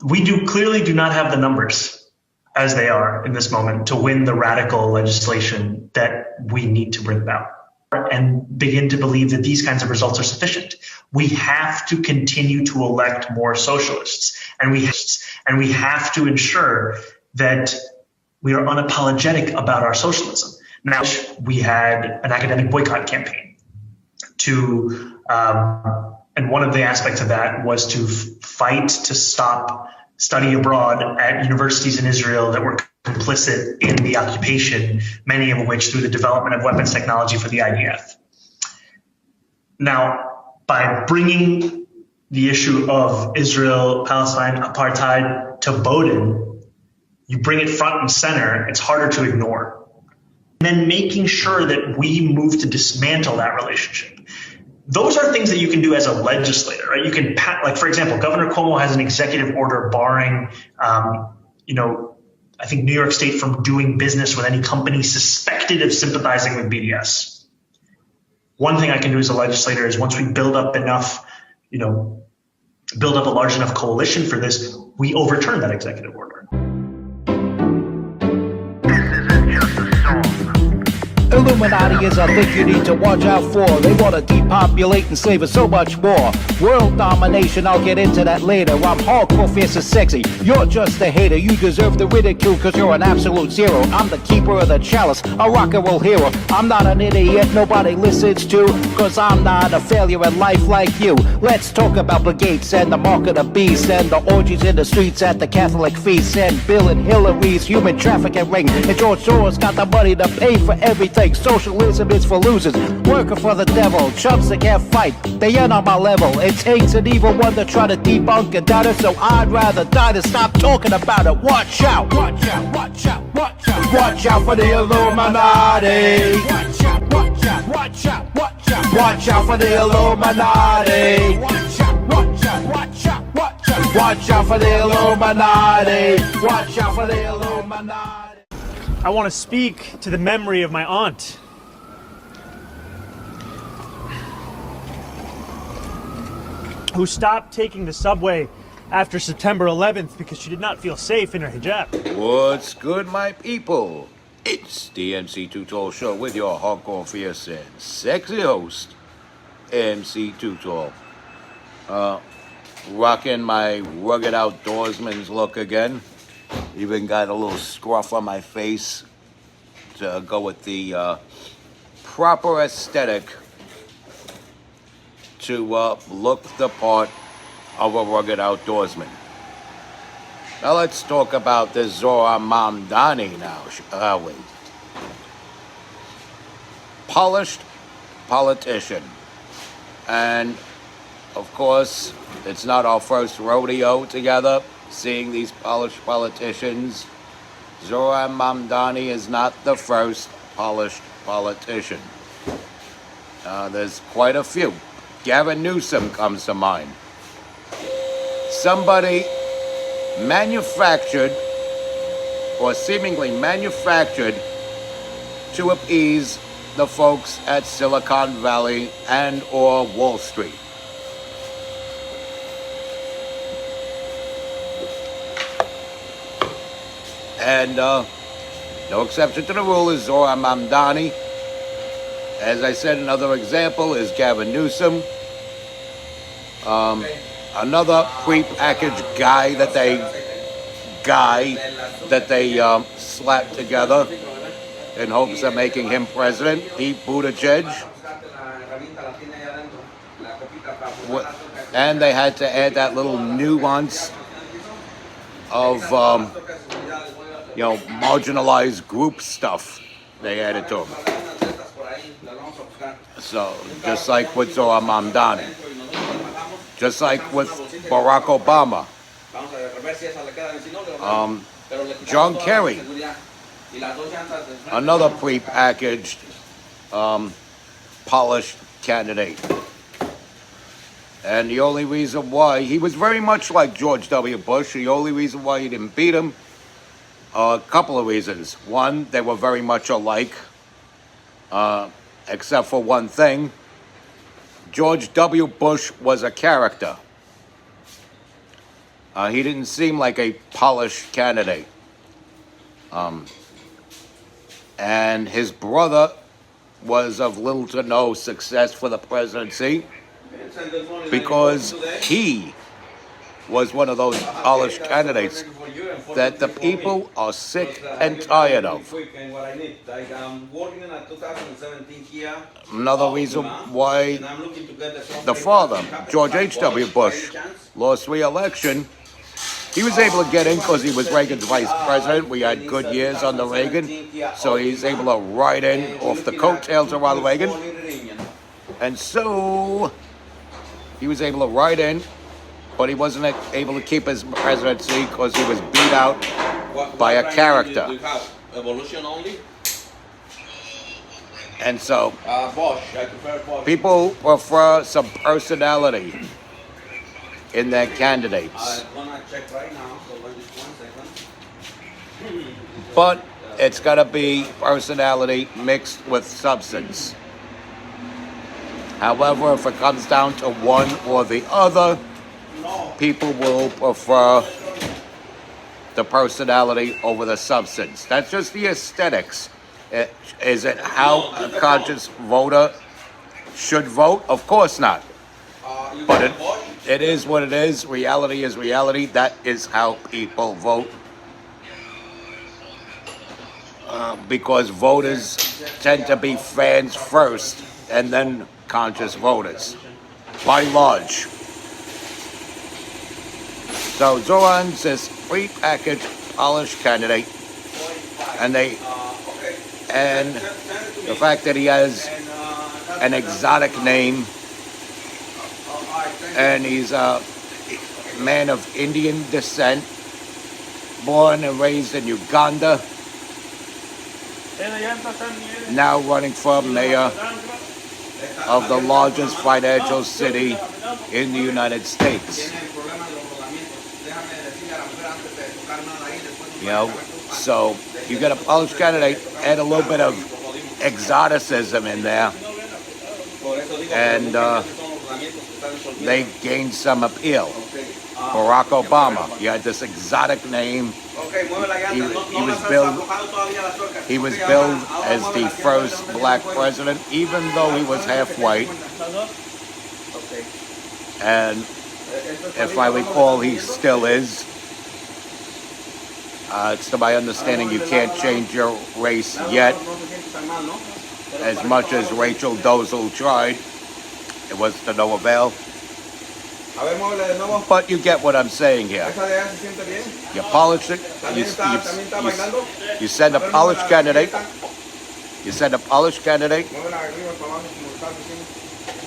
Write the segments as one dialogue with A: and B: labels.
A: We clearly do not have the numbers as they are in this moment to win the radical legislation that we need to bring about and begin to believe that these kinds of results are sufficient. We have to continue to elect more socialists, and we have to ensure that we are unapologetic about our socialism. Now, we had an academic boycott campaign and one of the aspects of that was to fight to stop study abroad at universities in Israel that were complicit in the occupation, many of which through the development of weapons technology for the IDF. Now, by bringing the issue of Israel-Palestine apartheid to Bowdoin, you bring it front and center, it's harder to ignore. And then making sure that we move to dismantle that relationship. Those are things that you can do as a legislator, right? You can, like, for example, Governor Cuomo has an executive order barring, I think New York State from doing business with any company suspected of sympathizing with BDS. One thing I can do as a legislator is once we build up a large enough coalition for this, we overturn that executive order.
B: Illuminati is a thing you need to watch out for. They want to depopulate and slave us so much more. World domination, I'll get into that later. I'm hardcore, fierce and sexy. You're just a hater. You deserve the ridicule because you're an absolute zero. I'm the keeper of the chalice, a rock and roll hero. I'm not an idiot nobody listens to, because I'm not a failure in life like you. Let's talk about the gates and the mark of the beast and the orgies in the streets at the Catholic feasts and Bill and Hillary's human trafficking ring. And George Soros got the money to pay for everything. Socialism is for losers, working for the devil, chumps that can't fight, they ain't on my level. It takes an evil one to try to debunk and doubt it, so I'd rather die than stop talking about it. Watch out, watch out, watch out, watch out. Watch out for the Illuminati. Watch out, watch out, watch out, watch out. Watch out for the Illuminati. Watch out, watch out, watch out, watch out. Watch out for the Illuminati. Watch out for the Illuminati.
C: I want to speak to the memory of my aunt. Who stopped taking the subway after September 11th because she did not feel safe in her hijab.
D: What's good, my people? It's the MC Too Tall Show with your hardcore, fierce, and sexy host, MC Too Tall. Rocking my rugged outdoorsman's look again. Even got a little scruff on my face to go with the proper aesthetic to look the part of a rugged outdoorsman. Now let's talk about this Zohran Mamdani now, shall we? Polished politician. And, of course, it's not our first rodeo together. Seeing these polished politicians, Zohran Mamdani is not the first polished politician. There's quite a few. Gavin Newsom comes to mind. Somebody manufactured, or seemingly manufactured, to appease the folks at Silicon Valley and or Wall Street. And no exception to the rule is Zohran Mamdani. As I said, another example is Gavin Newsom. Another pre-packaged guy that they slapped together in hopes of making him president, Pete Buttigieg. And they had to add that little nuance of marginalized group stuff they added to him. So, just like with Zohran Mamdani, just like with Barack Obama, John Kerry, another pre-packaged, polished candidate. And the only reason why, he was very much like George W. Bush, the only reason why he didn't beat him, a couple of reasons. One, they were very much alike, except for one thing. George W. Bush was a character. He didn't seem like a polished candidate. And his brother was of little to no success for the presidency because he was one of those polished candidates that the people are sick and tired of. Another reason why the father, George H.W. Bush, lost re-election, he was able to get in because he was Reagan's vice president. We had good years under Reagan, so he's able to ride in off the coattails of Ronald Reagan. And so he was able to ride in, but he wasn't able to keep his presidency because he was beat out by a character. And so people prefer some personality in their candidates. But it's got to be personality mixed with substance. However, if it comes down to one or the other, people will prefer the personality over the substance. That's just the aesthetics. Is it how a conscious voter should vote? Of course not. But it is what it is. Reality is reality. That is how people vote. Because voters tend to be fans first and then conscious voters, by large. So Zohran's this pre-packaged, polished candidate, and the fact that he has an exotic name, and he's a man of Indian descent, born and raised in Uganda, now running for mayor of the largest financial city in the United States. You know, so you get a polished candidate, add a little bit of exoticism in there, and they gain some appeal. Barack Obama, he had this exotic name. He was billed as the first black president, even though he was half white. And if I recall, he still is. It's to my understanding you can't change your race yet, as much as Rachel Dolezal tried. It was to no avail. But you get what I'm saying here. You polish it. You send a polished candidate. You send a polished candidate.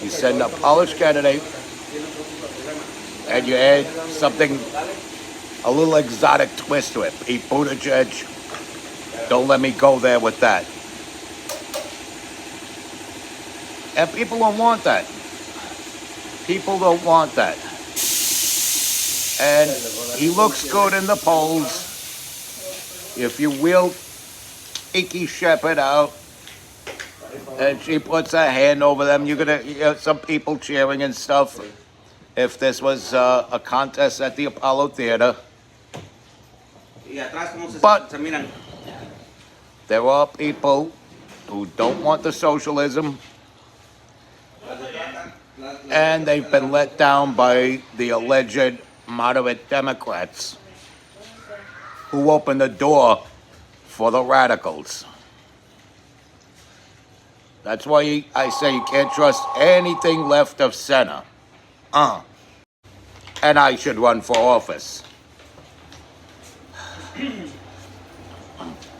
D: You send a polished candidate, and you add something, a little exotic twist to it. Pete Buttigieg. Don't let me go there with that. And people don't want that. People don't want that. And he looks good in the polls. If you will, Kiki Shepard out, and she puts her hand over them, you're gonna some people cheering and stuff. If this was a contest at the Apollo Theater. But there are people who don't want the socialism, and they've been let down by the alleged moderate Democrats who opened the door for the radicals. That's why I say you can't trust anything left of center. And I should run for office.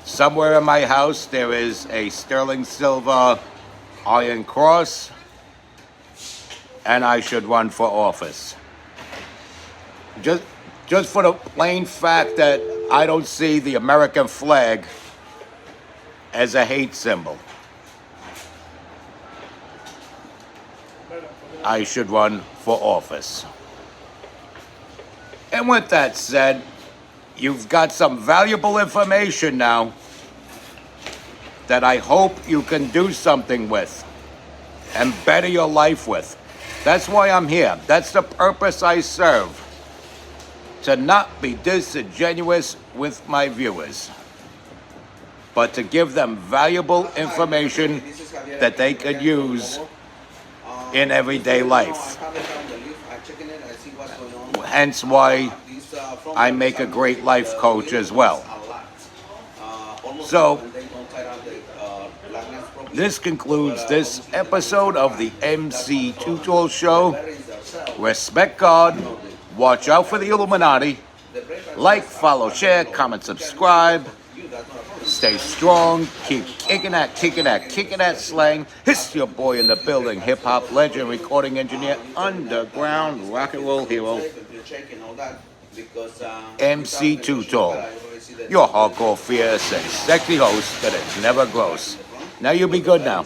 D: Somewhere in my house there is a sterling silver iron cross, and I should run for office. Just for the plain fact that I don't see the American flag as a hate symbol. I should run for office. And with that said, you've got some valuable information now that I hope you can do something with and better your life with. That's why I'm here. That's the purpose I serve. to not be disingenuous with my viewers, but to give them valuable information that they could use in everyday life. Hence why I make a great life coach as well. So, this concludes this episode of the MC Tutorial Show. Respect God, watch out for the Illuminati, like, follow, share, comment, subscribe. Stay strong, keep kicking that slang. It's your boy in the building, hip-hop legend, recording engineer, underground rock and roll hero, MC Tutorial, your hardcore, fierce, and sexy host that is never gross. Now you be good now.